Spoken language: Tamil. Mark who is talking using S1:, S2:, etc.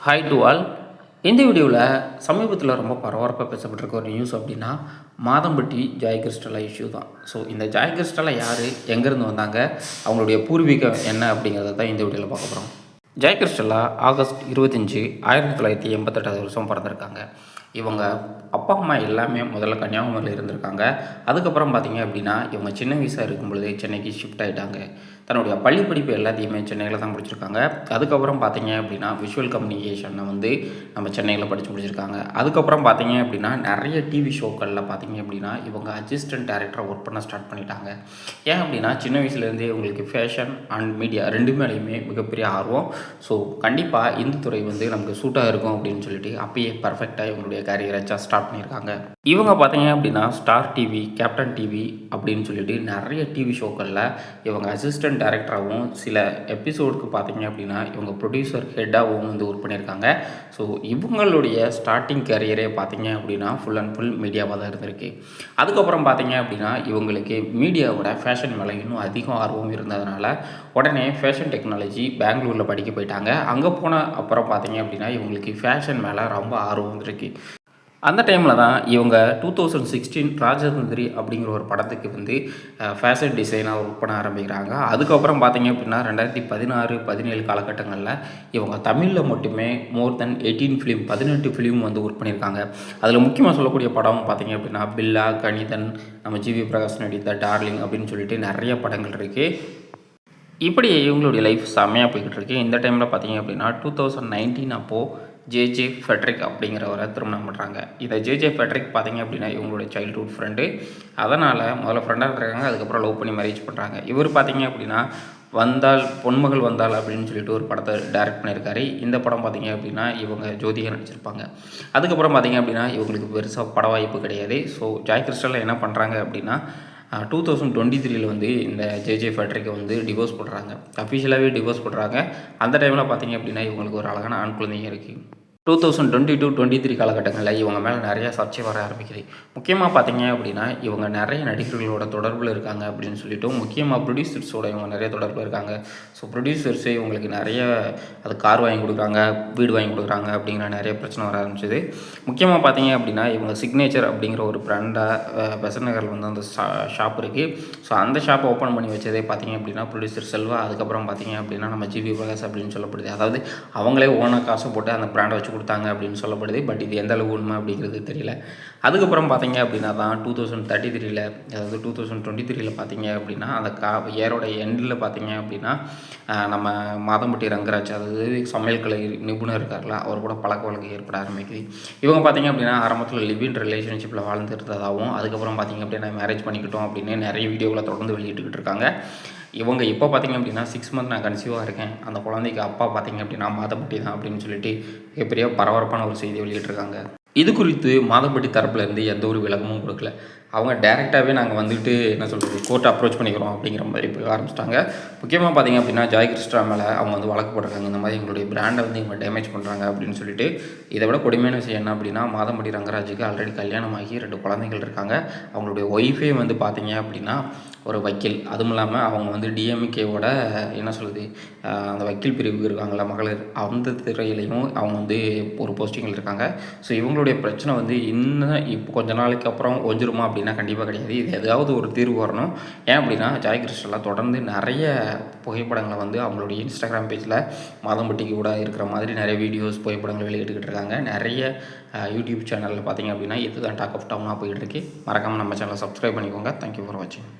S1: Hi to all. இந்த வீடியோவில் சமீபத்தில் ரொம்ப பரபரப்பாக பேசப்பட்டிருக்க ஒரு நியூஸ் அப்படின்னா மாதம்பட்டி ஜாய் கிறிஸ்டலா இஷ்யூ தான். ஸோ இந்த ஜாய் கிறிஸ்டலா யார், எங்கேருந்து வந்தாங்க, அவங்களுடைய பூர்வீகம் என்ன அப்படிங்கிறத தான் இந்த வீடியோவில் பார்க்க போகிறோம். ஜாய் கிறிஸ்டலா ஆகஸ்ட் 25, 1988 பிறந்திருக்காங்க. இவங்க அப்பா அம்மா எல்லாமே முதல்ல கன்னியாகுமரியில் இருந்திருக்காங்க. அதுக்கப்புறம் பார்த்திங்க அப்படின்னா இவங்க சின்ன வயசாக இருக்கும் பொழுதே சென்னைக்கு ஷிஃப்ட் ஆகிட்டாங்க. தன்னுடைய பள்ளி படிப்பு எல்லாத்தையுமே சென்னையில் தான் முடிச்சிருக்காங்க. அதுக்கப்புறம் பார்த்திங்க அப்படின்னா விஷுவல் கம்யூனிகேஷனை வந்து நம்ம சென்னையில் படித்து முடிச்சிருக்காங்க. அதுக்கப்புறம் பார்த்திங்க அப்படின்னா நிறைய டிவி ஷோக்களில் பார்த்திங்க அப்படின்னா இவங்க அசிஸ்டன்ட் டைரக்டராக ஒர்க் பண்ண ஸ்டார்ட் பண்ணிட்டாங்க. ஏன் அப்படின்னா சின்ன வயசுலேருந்தே இவங்களுக்கு ஃபேஷன் அண்ட் மீடியா ரெண்டு மேலேயுமே மிகப்பெரிய ஆர்வம். ஸோ கண்டிப்பாக இந்த துறை வந்து நமக்கு சூட்டாக இருக்கும் அப்படின்னு சொல்லிட்டு அப்பயே பர்ஃபெக்டாக இவங்களுடைய கேரியரை ஸ்டார்ட் பண்ணியிருக்காங்க. இவங்க பார்த்தீங்க அப்படின்னா ஸ்டார் டிவி, கேப்டன் டிவி அப்படின்னு சொல்லிட்டு நிறைய டிவி ஷோக்களில் இவங்க அசிஸ்டன்ட் டைரக்டராகவும் சில எபிசோடுக்கு பார்த்தீங்க அப்படின்னா இவங்க ப்ரொடியூசர் ஹெட்டாகவும் வந்து ஒர்க் பண்ணியிருக்காங்க. ஸோ இவங்களுடைய ஸ்டார்டிங் கேரியரே பார்த்தீங்க அப்படின்னா ஃபுல் அண்ட் ஃபுல் மீடியாவாக தான் இருந்திருக்கு. அதுக்கப்புறம் பார்த்தீங்க அப்படின்னா இவங்களுக்கு மீடியாவோட ஃபேஷன் மேலே இன்னும் அதிகம் ஆர்வம் இருந்ததுனால உடனே ஃபேஷன் டெக்னாலஜி பெங்களூரில் படிக்க போயிட்டாங்க. அங்கே போன அப்புறம் பார்த்தீங்க அப்படின்னா இவங்களுக்கு ஃபேஷன் மேலே ரொம்ப ஆர்வம் வந்துருக்கு. அந்த டைமில் தான் இவங்க 2016 ராஜதந்திரி அப்படிங்கிற ஒரு படத்துக்கு வந்து ஃபேஷன் டிசைனாக ஒர்க் பண்ண ஆரம்பிக்கிறாங்க. அதுக்கப்புறம் பார்த்தீங்க அப்படின்னா 2016, 17 காலகட்டங்களில் இவங்க தமிழில் மட்டுமே மோர் தென் 18 ஃபிலிம் வந்து ஒர்க் பண்ணியிருக்காங்க. அதில் முக்கியமாக சொல்லக்கூடிய படம் பார்த்தீங்க அப்படின்னா பில்லா, கணிதன், நம்ம ஜிவி பிரகாஷ் நடித்த டார்லிங் அப்படின்னு சொல்லிட்டு நிறைய படங்கள் இருக்குது. இப்படி இவங்களுடைய லைஃப் செம்மையாக போய்கிட்டு இருக்கு. இந்த டைமில் பார்த்தீங்க அப்படின்னா 2019 அப்போது ஜேஜே ஃபெட்ரிக் அப்படிங்கிறவரை திருமணம் பண்ணுறாங்க. இதை ஜேஜே ஃபெட்ரிக் பார்த்தீங்க அப்படின்னா இவங்களுடைய சைல்ட்ஹுட் ஃப்ரெண்டு. அதனால் முதல்ல ஃப்ரெண்டாக இருக்காங்க, அதுக்கப்புறம் லவ் பண்ணி மேரேஜ் பண்ணுறாங்க. இவர் பார்த்தீங்க அப்படின்னா வந்தால் பொன்மகள் வந்தால் அப்படின்னு சொல்லிட்டு ஒரு படத்தை டைரக்ட் பண்ணியிருக்காரு. இந்த படம் பார்த்தீங்க அப்படின்னா இவங்க ஜோதிகா நடிச்சிருப்பாங்க. அதுக்கப்புறம் பார்த்தீங்க அப்படின்னா இவங்களுக்கு பெருசாக பட வாய்ப்பு கிடையாது. ஸோ ஜாய் கிறிஸ்டலில் என்ன பண்ணுறாங்க அப்படின்னா 2023 வந்து இந்த ஜேஜே ஃபேட்ரிக்கை வந்து டிவோர்ஸ் பண்ணுறாங்க. அஃபிஷியலாகவே டிவோர்ஸ் பண்ணுறாங்க. அந்த டைமில் பார்த்தீங்க அப்படின்னா இவங்களுக்கு ஒரு அழகான ஆண் குழந்தைங்க இருக்குது. 2022-23 காலகட்டங்களில் இவங்க மேலே நிறைய சர்ச்சை வர ஆரம்பிக்குது. முக்கியமாக பார்த்தீங்க அப்படின்னா இவங்க நிறைய நடிகர்களோட தொடர்பில் இருக்காங்க அப்படின்னு சொல்லிவிட்டு, முக்கியமாக ப்ரொடியூசர்ஸோட இவங்க நிறைய தொடர்பில் இருக்காங்க. ஸோ ப்ரொடியூசர்ஸே இவங்களுக்கு நிறைய அது கார் வாங்கி கொடுக்குறாங்க, வீடு வாங்கி கொடுக்குறாங்க அப்படிங்கிற நிறைய பிரச்சனை வர ஆரம்பிச்சிது. முக்கியமாக பார்த்தீங்க அப்படின்னா இவங்க சிக்னேச்சர் அப்படிங்கிற ஒரு பிராண்டாக பெசன்ட் நகரில் வந்து அந்த ஷாப் இருக்குது. ஸோ அந்த ஷாப்பை ஓப்பன் பண்ணி வச்சதே பார்த்தீங்க அப்படின்னா ப்ரொடியூசர் செல்வா. அதுக்கப்புறம் பார்த்தீங்க அப்படின்னா நம்ம ஜிவி பிரகாஷ் அப்படின்னு சொல்லப்படுது. அதாவது அவங்களே ஓனாக காசு போட்டு அந்த பிராண்டை வச்சு கொடுத்தாங்க அப்படின்னு சொல்லப்படுது. பட் இது எந்த அளவு உண்மை அப்படிங்கிறது தெரியல. அதுக்கப்புறம் பார்த்தீங்க அப்படின்னா தான் 2033 அதாவது 2023 பார்த்தீங்க அப்படின்னா அந்த இயரோட எண்டில் பார்த்தீங்க அப்படின்னா நம்ம மாதம்பட்டி ரங்கராஜ், அதாவது சமையல் கலை நிபுணர் இருக்கார்ல, அவர் கூட பழக்க வழக்கம் ஏற்பட ஆரம்பிக்குது. இவங்க பார்த்தீங்க அப்படின்னா ஆரம்பத்தில் லிவ் இன் ரிலேஷன்ஷிப்பில் வாழ்ந்து இருந்ததாகவும், அதுக்கப்புறம் பார்த்தீங்க அப்படின்னா மேரேஜ் பண்ணிக்கிட்டோம் அப்படின்னு நிறைய வீடியோவில் தொடர்ந்து வெளியிட்டுக்கிட்டு இருக்காங்க. இவங்க இப்போ பார்த்திங்க அப்படின்னா 6 மந்த் நான் கன்சீவாக இருக்கேன், அந்த குழந்தைக்கு அப்பா பார்த்திங்க அப்படின்னா மாதம்பட்டி தான் அப்படின்னு சொல்லிட்டு மிகப்பெரிய பரபரப்பான ஒரு செய்தி வெளியிட்டிருக்காங்க. இது குறித்து மாதம்பட்டி தரப்புலேருந்து எந்த ஒரு விளக்கமும் கொடுக்கல. அவங்க டேரெக்டாகவே நாங்கள் வந்துட்டு என்ன சொல்கிறது கோர்ட்டை அப்ரோச் பண்ணிக்கிறோம் அப்படிங்கிற மாதிரி போய் ஆரம்பிச்சிட்டாங்க. முக்கியமாக பார்த்திங்க அப்படின்னா ஜாய் கிறிஸ்டலா மேலே அவங்க வந்து வழக்கு போடுறாங்க. இந்த மாதிரி எங்களுடைய பிராண்டை வந்து இவங்க டேமேஜ் பண்ணுறாங்க அப்படின்னு சொல்லிட்டு. இதை விட கொடுமையான விஷயம் என்ன அப்படின்னா மாதம்பட்டி ரங்கராஜுக்கு ஆல்ரெடி கல்யாணமாகி 2 குழந்தைகள் இருக்காங்க. அவங்களுடைய ஒய்ஃபே வந்து பார்த்திங்க அப்படின்னா ஒரு வக்கீல். அதுவும் இல்லாமல் அவங்க வந்து டிஎம்கேவோட என்ன சொல்லுது அந்த வக்கீல் பிரிவு இருக்காங்களா மகளிர், அந்த துறையிலையும் அவங்க வந்து ஒரு போஸ்டிங்கில் இருக்காங்க. ஸோ இவங்களுடைய பிரச்சனை வந்து இன்னும் இப்போ கொஞ்ச நாளைக்கு அப்புறம் ஒஞ்சிருமா அப்படின்னா கண்டிப்பாக கிடையாது. இது ஏதாவது ஒரு தீர்வு வரணும். ஏன் அப்படின்னா ஜாய் கிறிஸ்டலா தொடர்ந்து நிறைய புகைப்படங்களை வந்து அவங்களுடைய இன்ஸ்டாகிராம் பேஜில் மாதம்பட்டிக்கு கூட இருக்கிற மாதிரி நிறைய வீடியோஸ் புகைப்படங்கள் வெளியிட்டுக்கிட்டு இருக்காங்க. நிறைய யூடியூப் சேனலில் பார்த்திங்க அப்படின்னா இதுதான் டாக் ஆஃப் டவுனாக போயிட்டுருக்கு. மறக்காமல் நம்ம சேனலை சப்ஸ்கிரைப் பண்ணிக்கோங்க. தேங்க்யூ ஃபார் வாட்சிங்.